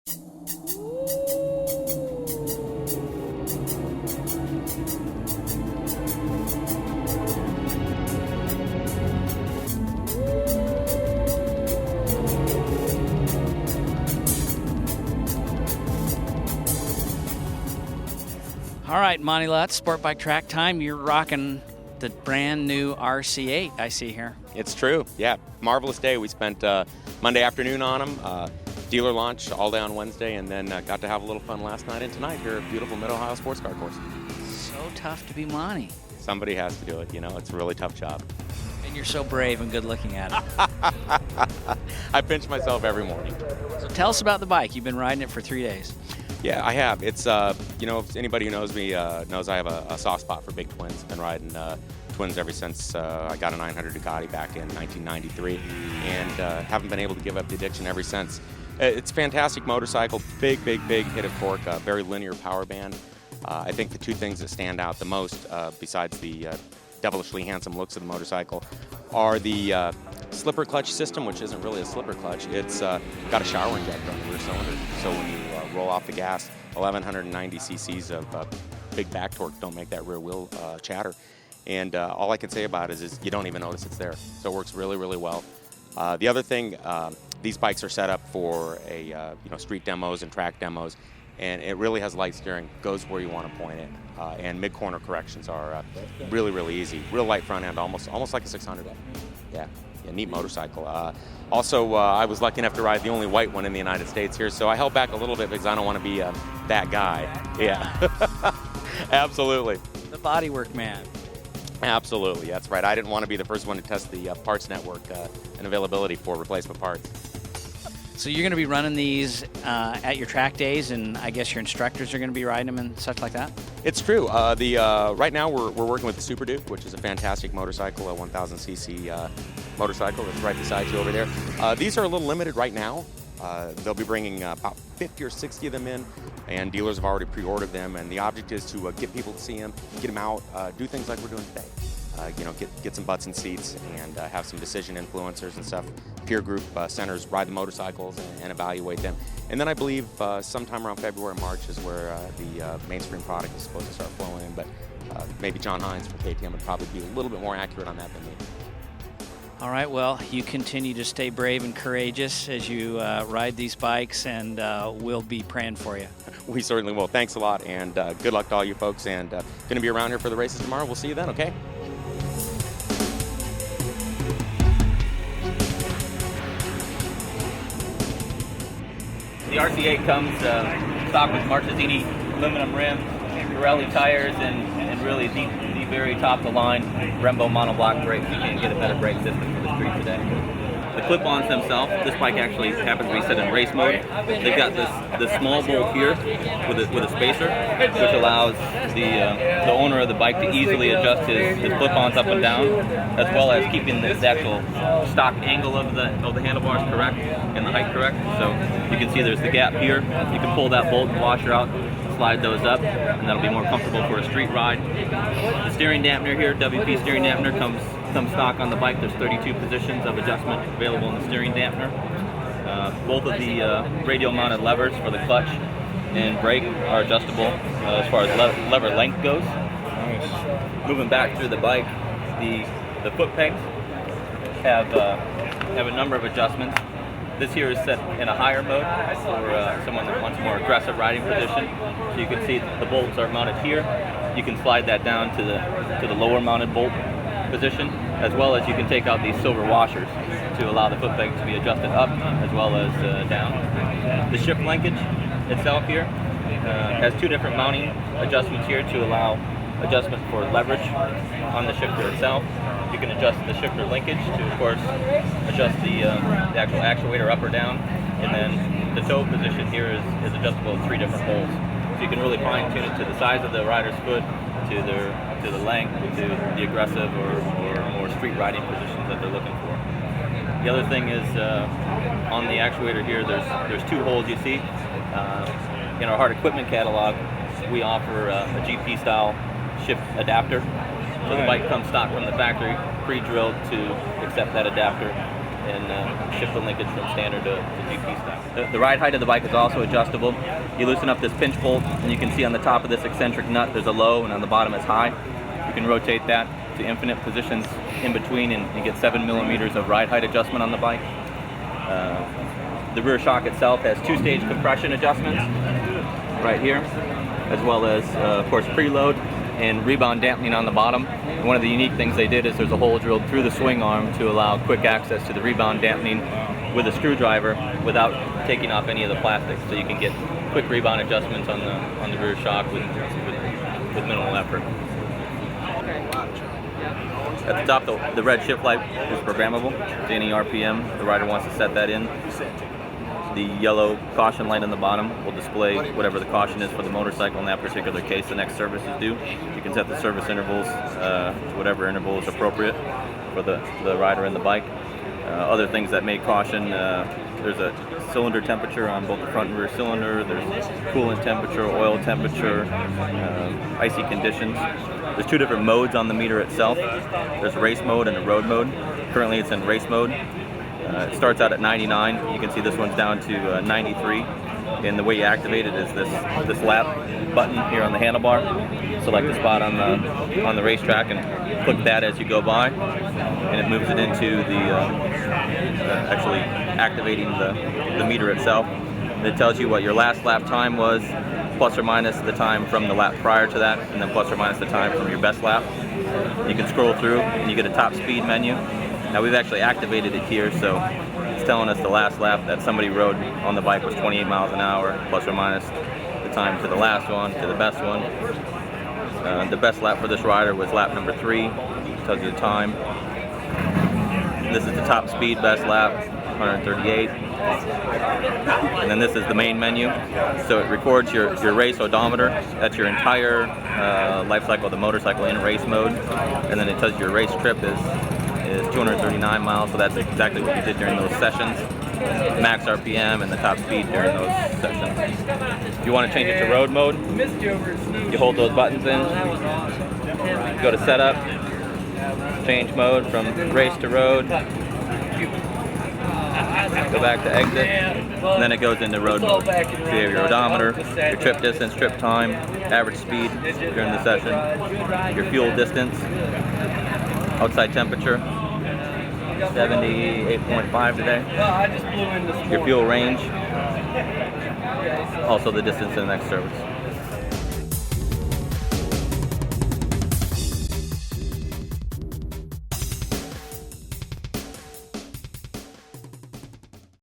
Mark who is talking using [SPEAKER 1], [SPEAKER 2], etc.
[SPEAKER 1] All right, Monty Lutz, Sport Bike Track Time. You're rocking the brand new RC8 I see here.
[SPEAKER 2] It's true. Yeah, marvelous day. We spent Monday afternoon on them, dealer launch all day on Wednesday, and then got to have a little fun last night and tonight here at beautiful Mid-Ohio Sports Car Course.
[SPEAKER 1] So tough to be Monty.
[SPEAKER 2] Somebody has to do it. You know, it's a really tough job.
[SPEAKER 1] And you're so brave and good looking at it.
[SPEAKER 2] I pinch myself every morning.
[SPEAKER 1] So tell us about the bike. You've been riding it for 3 days.
[SPEAKER 2] Yeah, I have. It's, you know, if anybody who knows me knows I have a soft spot for big twins. Been riding twins ever since I got a 900 Ducati back in 1993, and haven't been able to give up the addiction ever since. It's a fantastic motorcycle, big hit of torque, very linear power band. I think the two things that stand out the most, besides the devilishly handsome looks of the motorcycle, are the slipper clutch system, which isn't really a slipper clutch. It's got a shower injector on the rear cylinder, so when you roll off the gas, 1,190 cc's of big back torque don't make that rear wheel chatter. And all I can say about it is you don't even notice it's there. So it works really well. The other thing, these bikes are set up for a you know, street demos and track demos, and it really has light steering, goes where you want to point it, and mid-corner corrections are really easy. Real light front end, almost like a 600. Yeah, neat motorcycle. Also, I was lucky enough to ride the only white one in the United States here, so I held back a little bit because I don't want to be that guy. Yeah, absolutely.
[SPEAKER 1] The bodywork man.
[SPEAKER 2] Absolutely, that's right. I didn't want to be the first one to test the parts network and availability for replacement parts.
[SPEAKER 1] So you're going to be running these at your track days, and I guess your instructors are going to be riding them and such like that?
[SPEAKER 2] It's true. Right now we're working with the Super Duke, which is a fantastic motorcycle, a 1,000cc motorcycle that's right beside you over there. These are a little limited right now. They'll be bringing about 50 or 60 of them in, and dealers have already pre-ordered them, and the object is to get people to see them, get them out, do things like we're doing today. You know, get some butts in seats and have some decision influencers and stuff, peer group centers ride the motorcycles and evaluate them. And then I believe sometime around February, March is where the mainstream product is supposed to start flowing in, but maybe John Hines from KTM would probably be a little bit more accurate on that than me.
[SPEAKER 1] All right, well, you continue to stay brave and courageous as you ride these bikes, and we'll be praying for you.
[SPEAKER 2] We certainly will. Thanks a lot, and good luck to all you folks, and going to be around here for the races tomorrow. We'll see you then, okay?
[SPEAKER 3] The RC8 comes stock with Marchesini aluminum rim, Pirelli tires, and really the very top of the line Brembo monoblock brakes. You can't get a better brake system for the street today. The clip-ons themselves, this bike actually happens to be set in race mode. They've got this small bolt here with a spacer, which allows the owner of the bike to easily adjust his clip-ons up and down, as well as keeping the actual stock angle of the handlebars correct and the height correct. So you can see there's the gap here. You can pull that bolt and washer out, slide those up, and that'll be more comfortable for a street ride. The steering dampener here, WP steering dampener, comes stock on the bike. There's 32 positions of adjustment available in the steering dampener. Both of the radial mounted levers for the clutch and brake are adjustable as far as lever length goes. Moving back through the bike, the foot pegs have a number of adjustments. This here is set in a higher mode for someone that wants a more aggressive riding position. So you can see the bolts are mounted here. You can slide that down to the lower mounted bolt position, as well as you can take out these silver washers to allow the foot peg to be adjusted up as well as down. The shift linkage itself here has two different mounting adjustments here to allow adjustment for leverage on the shifter itself. You can adjust the shifter linkage to, of course, adjust the actual actuator up or down, and then the toe position here is adjustable in three different holes. So you can really fine tune it to the size of the rider's foot, to the length, to the aggressive or more street riding positions that they're looking for. The other thing is on the actuator here, there's two holes you see. In our hard equipment catalog, we offer a GP style shift adapter. So the bike comes stock from the factory, pre-drilled to accept that adapter. and shift the linkage from standard to GP style. The ride height of the bike is also adjustable. You loosen up this pinch bolt, and you can see on the top of this eccentric nut there's a low, and on the bottom is high. You can rotate that to infinite positions in between and get 7 millimeters of ride height adjustment on the bike. The rear shock itself has 2-stage compression adjustments right here, as well as, of course, preload and rebound dampening on the bottom. And one of the unique things they did is there's a hole drilled through the swing arm to allow quick access to the rebound dampening with a screwdriver without taking off any of the plastic. So you can get quick rebound adjustments on the rear shock with minimal effort. At the top, the red shift light is programmable to any RPM the rider wants to set that in. The yellow caution light on the bottom will display whatever the caution is for the motorcycle in that particular case the next service is due. You can set the service intervals to whatever interval is appropriate for the rider and the bike. Other things that may caution, there's a cylinder temperature on both the front and rear cylinder, there's coolant temperature, oil temperature, icy conditions. There's 2 different modes on the meter itself. There's race mode and a road mode. Currently it's in race mode. It starts out at 99. You can see this one's down to 93. And the way you activate it is this lap button here on the handlebar. Select the spot on the racetrack and click that as you go by, and it moves it into the actually activating the meter itself. And it tells you what your last lap time was, plus or minus the time from the lap prior to that, and then plus or minus the time from your best lap. You can scroll through and you get a top speed menu. Now we've actually activated it here, so it's telling us the last lap that somebody rode on the bike was 28 miles an hour, plus or minus the time to the last one, to the best one. The best lap for this rider was lap number 3, tells you the time. This is the top speed best lap, 138. And then this is the main menu. So it records your race odometer. That's your entire life cycle of the motorcycle in race mode. And then it tells you your race trip is 239 miles, so that's exactly what you did during those sessions. Max RPM and the top speed during those sessions. If you want to change it to road mode, you hold those buttons in, go to setup, change mode from race to road, go back to exit, and then it goes into road mode. So you have your odometer, your trip distance, trip time, average speed during the session, your fuel distance, outside temperature, 78.5 today, your fuel range, also the distance to the next service.